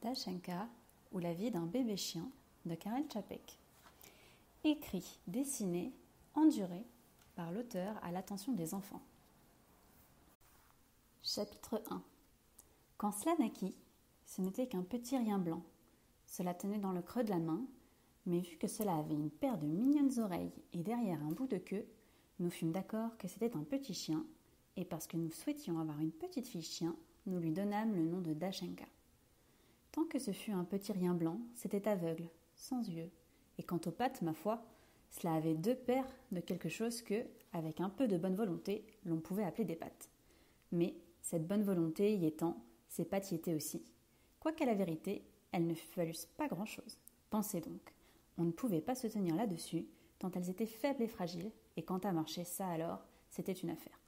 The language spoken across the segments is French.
Dachenka ou la vie d'un bébé chien de Karel Čapek. Écrit, dessiné, enduré par l'auteur à l'attention des enfants. Chapitre 1. Quand cela naquit, ce n'était qu'un petit rien blanc. Cela tenait dans le creux de la main, mais vu que cela avait une paire de mignonnes oreilles et derrière un bout de queue, nous fûmes d'accord que c'était un petit chien, et parce que nous souhaitions avoir une petite fille chien, nous lui donnâmes le nom de Dachenka. Tant que ce fut un petit rien blanc, c'était aveugle, sans yeux, et quant aux pattes, ma foi, cela avait deux paires de quelque chose que, avec un peu de bonne volonté, l'on pouvait appeler des pattes. Mais, cette bonne volonté y étant, ses pattes y étaient aussi. Quoiqu'à la vérité, elles ne valussent pas grand-chose. Pensez donc, on ne pouvait pas se tenir là-dessus, tant elles étaient faibles et fragiles, et quant à marcher, ça alors, c'était une affaire.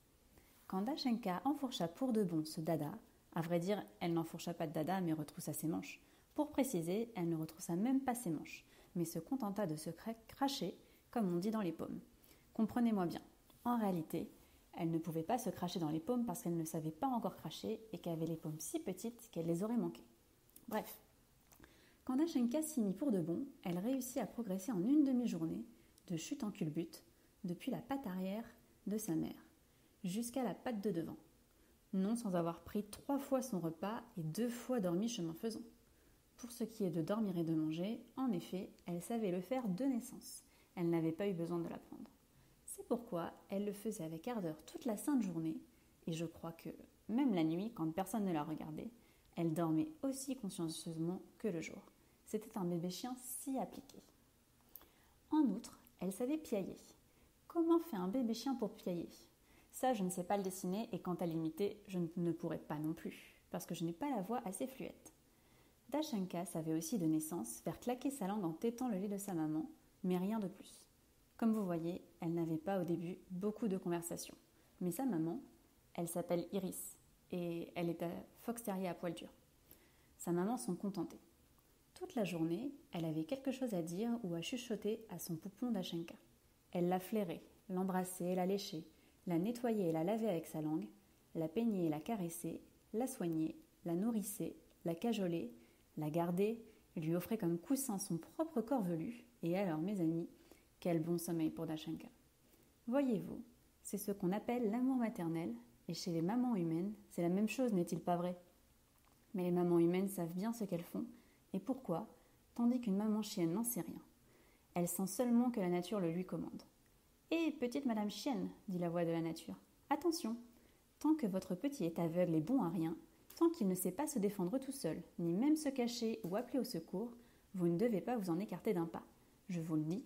Quand Dachenka enfourcha pour de bon ce dada, à vrai dire, elle n'enfourcha pas de dada, mais retroussa ses manches. Pour préciser, elle ne retroussa même pas ses manches, mais se contenta de se cracher, comme on dit dans les paumes. Comprenez-moi bien, en réalité, elle ne pouvait pas se cracher dans les paumes parce qu'elle ne savait pas encore cracher et qu'elle avait les paumes si petites qu'elle les aurait manquées. Bref, quand Dachenka s'y mit pour de bon, elle réussit à progresser en une demi-journée, de chute en culbute, depuis la patte arrière de sa mère, jusqu'à la patte de devant. Non sans avoir pris 3 fois son repas et 2 fois dormi chemin faisant. Pour ce qui est de dormir et de manger, en effet, elle savait le faire de naissance. Elle n'avait pas eu besoin de l'apprendre. C'est pourquoi elle le faisait avec ardeur toute la sainte journée, et je crois que, même la nuit, quand personne ne la regardait, elle dormait aussi consciencieusement que le jour. C'était un bébé chien si appliqué. En outre, elle savait piailler. Comment fait un bébé chien pour piailler ? Ça, je ne sais pas le dessiner et quant à l'imiter, je ne pourrais pas non plus, parce que je n'ai pas la voix assez fluette. Dachenka savait aussi de naissance faire claquer sa langue en tétant le lait de sa maman, mais rien de plus. Comme vous voyez, elle n'avait pas au début beaucoup de conversation. Mais sa maman, elle s'appelle Iris, et elle est fox terrier à poil dur. Sa maman s'en contentait. Toute la journée, elle avait quelque chose à dire ou à chuchoter à son poupon Dachenka. Elle la flairait, l'embrassait, la léchait, la nettoyait et la lavait avec sa langue, la peignait et la caressait, la soignait, la nourrissait, la cajolait, la gardait, lui offrait comme coussin son propre corps velu, et alors, mes amis, quel bon sommeil pour Dachenka. Voyez-vous, c'est ce qu'on appelle l'amour maternel, et chez les mamans humaines, c'est la même chose, n'est-il pas vrai ? Mais les mamans humaines savent bien ce qu'elles font, et pourquoi, tandis qu'une maman chienne n'en sait rien. Elle sent seulement que la nature le lui commande. « Hé, petite madame chienne !» dit la voix de la nature. « Attention, tant que votre petit est aveugle et bon à rien, tant qu'il ne sait pas se défendre tout seul, ni même se cacher ou appeler au secours, vous ne devez pas vous en écarter d'un pas. Je vous le dis,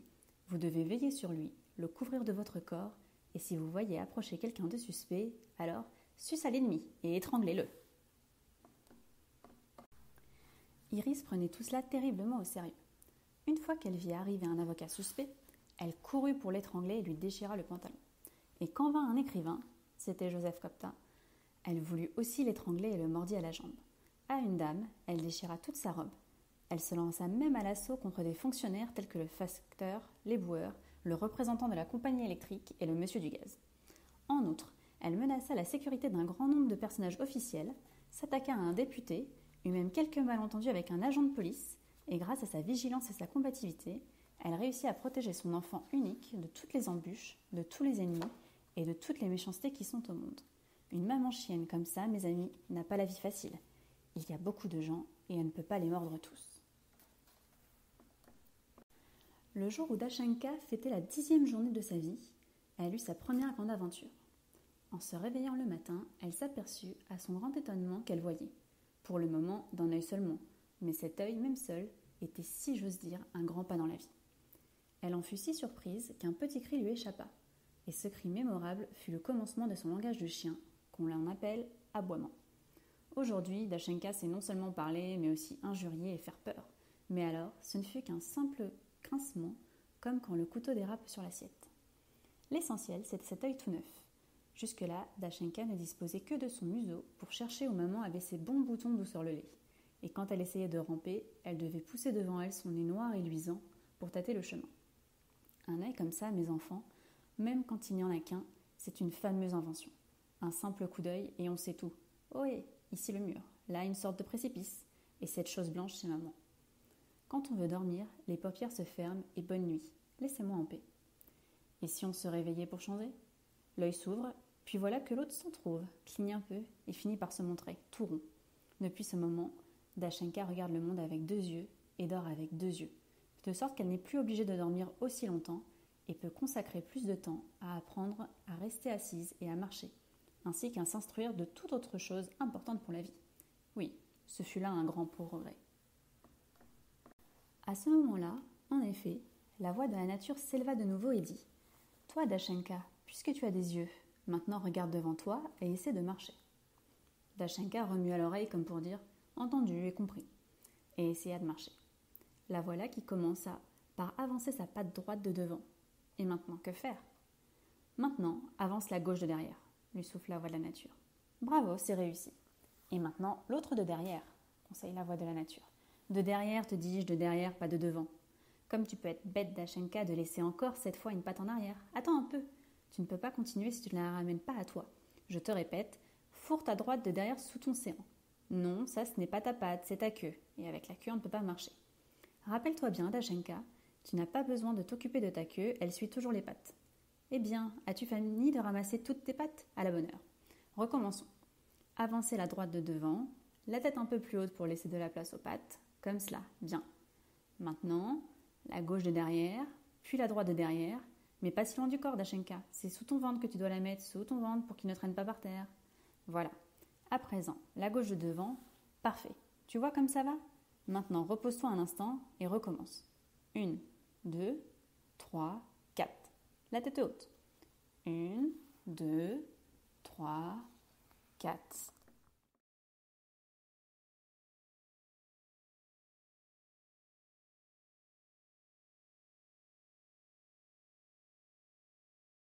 vous devez veiller sur lui, le couvrir de votre corps, et si vous voyez approcher quelqu'un de suspect, alors suce à l'ennemi et étranglez-le. » Iris prenait tout cela terriblement au sérieux. Une fois qu'elle vit arriver un avocat suspect, elle courut pour l'étrangler et lui déchira le pantalon. Et quand vint un écrivain, c'était Joseph Copta, elle voulut aussi l'étrangler et le mordit à la jambe. À une dame, elle déchira toute sa robe. Elle se lança même à l'assaut contre des fonctionnaires tels que le facteur, l'éboueur, le représentant de la compagnie électrique et le monsieur du gaz. En outre, elle menaça la sécurité d'un grand nombre de personnages officiels, s'attaqua à un député, eut même quelques malentendus avec un agent de police, et grâce à sa vigilance et sa combativité, elle réussit à protéger son enfant unique de toutes les embûches, de tous les ennemis et de toutes les méchancetés qui sont au monde. Une maman chienne comme ça, mes amis, n'a pas la vie facile. Il y a beaucoup de gens et elle ne peut pas les mordre tous. Le jour où Dachenka fêtait la 10e journée de sa vie, elle eut sa première grande aventure. En se réveillant le matin, elle s'aperçut, à son grand étonnement, qu'elle voyait. Pour le moment, d'un œil seulement, mais cet œil, même seul, était, si j'ose dire, un grand pas dans la vie. Elle en fut si surprise qu'un petit cri lui échappa, et ce cri mémorable fut le commencement de son langage de chien, qu'on l'en appelle aboiement. Aujourd'hui, Dachenka sait non seulement parler, mais aussi injurier et faire peur. Mais alors, ce ne fut qu'un simple grincement, comme quand le couteau dérape sur l'assiette. L'essentiel, c'était cet œil tout neuf. Jusque-là, Dachenka ne disposait que de son museau pour chercher où maman avait ses bons boutons d'où sort le lait. Et quand elle essayait de ramper, elle devait pousser devant elle son nez noir et luisant pour tâter le chemin. Un œil comme ça, mes enfants, même quand il n'y en a qu'un, c'est une fameuse invention. Un simple coup d'œil et on sait tout. Ohé, ici le mur, là une sorte de précipice. et cette chose blanche chez maman. Quand on veut dormir, les paupières se ferment et bonne nuit. Laissez-moi en paix. Et si on se réveillait pour changer? L'œil s'ouvre, puis voilà que l'autre s'en trouve, cligne un peu et finit par se montrer, tout rond. Depuis ce moment, Dashenka regarde le monde avec 2 yeux et dort avec 2 yeux, de sorte qu'elle n'est plus obligée de dormir aussi longtemps et peut consacrer plus de temps à apprendre à rester assise et à marcher, ainsi qu'à s'instruire de toute autre chose importante pour la vie. Oui, ce fut là un grand progrès. À ce moment-là, en effet, la voix de la nature s'éleva de nouveau et dit « Toi, Dashenka, puisque tu as des yeux, maintenant regarde devant toi et essaie de marcher. » Dashenka remua l'oreille comme pour dire « Entendu et compris » et essaya de marcher. La voilà qui commença par avancer sa patte droite de devant. Et maintenant, que faire? Maintenant, avance la gauche de derrière, lui souffle la voix de la nature. Bravo, c'est réussi. Et maintenant, l'autre de derrière, conseille la voix de la nature. De derrière, te dis-je, de derrière, pas de devant. Comme tu peux être bête, Dashenka, de laisser encore cette fois une patte en arrière. Attends un peu. Tu ne peux pas continuer si tu ne la ramènes pas à toi. Je te répète, fourre ta droite de derrière sous ton séant. Non, ça ce n'est pas ta patte, c'est ta queue. Et avec la queue, on ne peut pas marcher. Rappelle-toi bien, Dashenka, tu n'as pas besoin de t'occuper de ta queue, elle suit toujours les pattes. Eh bien, as-tu fini de ramasser toutes tes pattes? À la bonne heure. Recommençons. Avancez la droite de devant, la tête un peu plus haute pour laisser de la place aux pattes, comme cela, bien. Maintenant, la gauche de derrière, puis la droite de derrière, mais pas si loin du corps, Dashenka. C'est sous ton ventre que tu dois la mettre, sous ton ventre pour qu'il ne traîne pas par terre. Voilà. À présent, la gauche de devant, parfait. Tu vois comme ça va? Maintenant, repose-toi un instant et recommence. 1, 2, 3, 4. La tête haute. 1, 2, 3, 4.